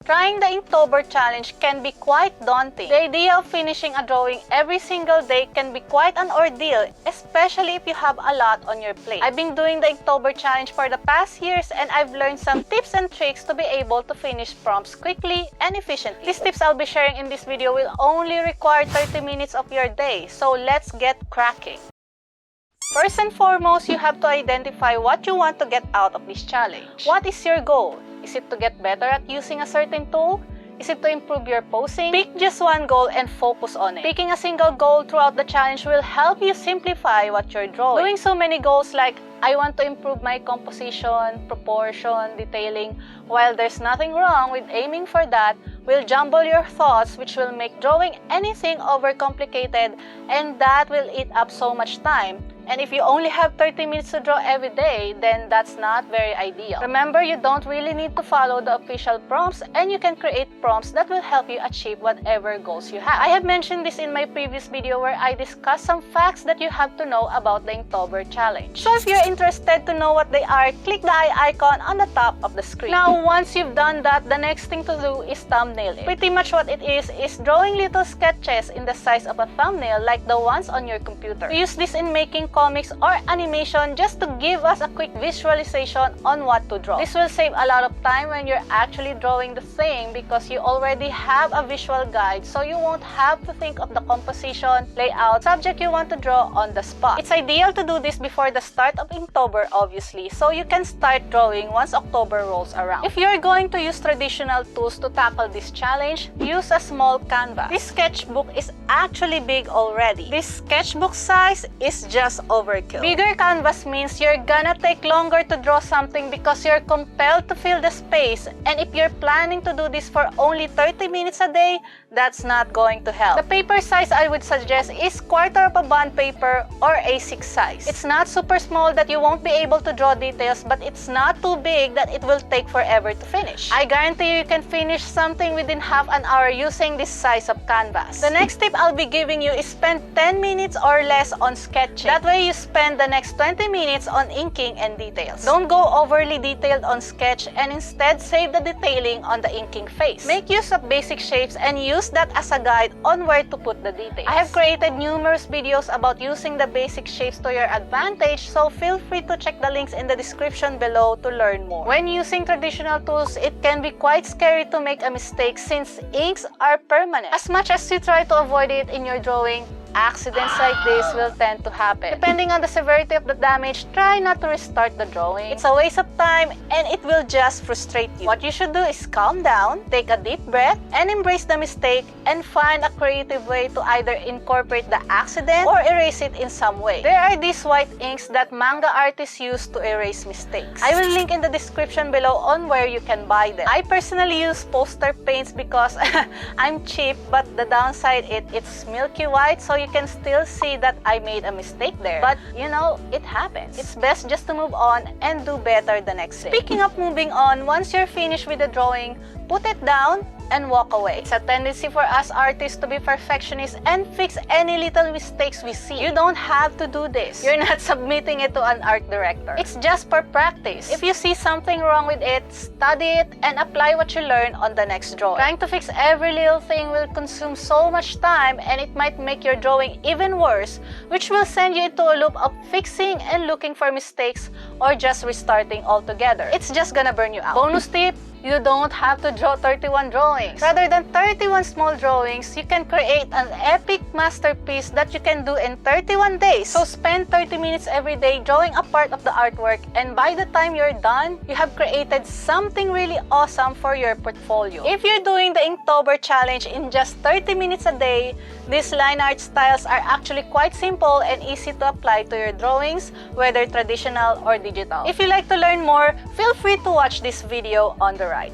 Trying the Inktober challenge can be quite daunting. The idea of finishing a drawing every single day can be quite an ordeal, especially if you have a lot on your plate. I've been doing the Inktober challenge for the past years and I've learned some tips and tricks to be able to finish prompts quickly and efficiently. These tips I'll be sharing in this video will only require 30 minutes of your day, so let's get cracking. First and foremost, you have to identify what you want to get out of this challenge. What is your goal? Is it to get better at using a certain tool? Is it to improve your posing? Pick just one goal and focus on it. Picking a single goal throughout the challenge will help you simplify what you're drawing. Doing so many goals like, I want to improve my composition, proportion, detailing, while there's nothing wrong with aiming for that, will jumble your thoughts, which will make drawing anything overcomplicated, and that will eat up so much time. And if you only have 30 minutes to draw every day, then that's not very ideal. Remember, you don't really need to follow the official prompts, and you can create prompts that will help you achieve whatever goals you have. I have mentioned this in my previous video where I discussed some facts that you have to know about the Inktober challenge. So if you're interested to know what they are, click the eye icon on the top of the screen. Now, once you've done that, the next thing to do is thumbnail it. Pretty much what it is drawing little sketches in the size of a thumbnail like the ones on your computer. We use this in making comics or animation just to give us a quick visualization on what to draw. This will save a lot of time when you're actually drawing the thing because you already have a visual guide, so you won't have to think of the composition, layout, subject you want to draw on the spot. It's ideal to do this before the start of Inktober, obviously, so you can start drawing once October rolls around. If you're going to use traditional tools to tackle this challenge, use a small canvas. This sketchbook is actually big already. This sketchbook size is just overkill. Bigger canvas means you're gonna take longer to draw something because you're compelled to fill the space, and if you're planning to do this for only 30 minutes a day, that's not going to help. The paper size I would suggest is quarter of a bond paper or A6 size. It's not super small that you won't be able to draw details, but it's not too big that it will take forever to finish. I guarantee you can finish something within half an hour using this size of canvas. The next tip I'll be giving you is spend 10 minutes or less on sketching. That way you spend the next 20 minutes on inking and details. Don't go overly detailed on sketch and instead save the detailing on the inking phase. Make use of basic shapes and use that as a guide on where to put the details. I have created numerous videos about using the basic shapes to your advantage, so feel free to check the links in the description below to learn more. When using traditional tools, it can be quite scary to make a mistake since inks are permanent. As much as you try to avoid it in your drawing, accidents like this will tend to happen. Depending on the severity of the damage, try not to restart the drawing. It's a waste of time and it will just frustrate you. What you should do is calm down, take a deep breath, and embrace the mistake and find a creative way to either incorporate the accident or erase it in some way. There are these white inks that manga artists use to erase mistakes. I will link in the description below on where you can buy them. I personally use poster paints because I'm cheap, but the downside it's milky white, so you can still see that I made a mistake there. But you know, it happens. It's best just to move on and do better the next day. Speaking of moving on, once you're finished with the drawing, put it down and walk away. It's a tendency for us artists to be perfectionists and fix any little mistakes we see. You don't have to do this. You're not submitting it to an art director. It's just for practice. If you see something wrong with it, study it and apply what you learn on the next drawing. Trying to fix every little thing will consume so much time and it might make your drawing even worse, which will send you into a loop of fixing and looking for mistakes or just restarting altogether. It's just gonna burn you out. Bonus tip: you don't have to draw 31 drawings. Rather than 31 small drawings, you can create an epic masterpiece that you can do in 31 days. So spend 30 minutes every day drawing a part of the artwork, and by the time you're done, you have created something really awesome for your portfolio. If you're doing the Inktober challenge in just 30 minutes a day, these line art styles are actually quite simple and easy to apply to your drawings, whether traditional or digital. If you like to learn more, feel free to watch this video on the right.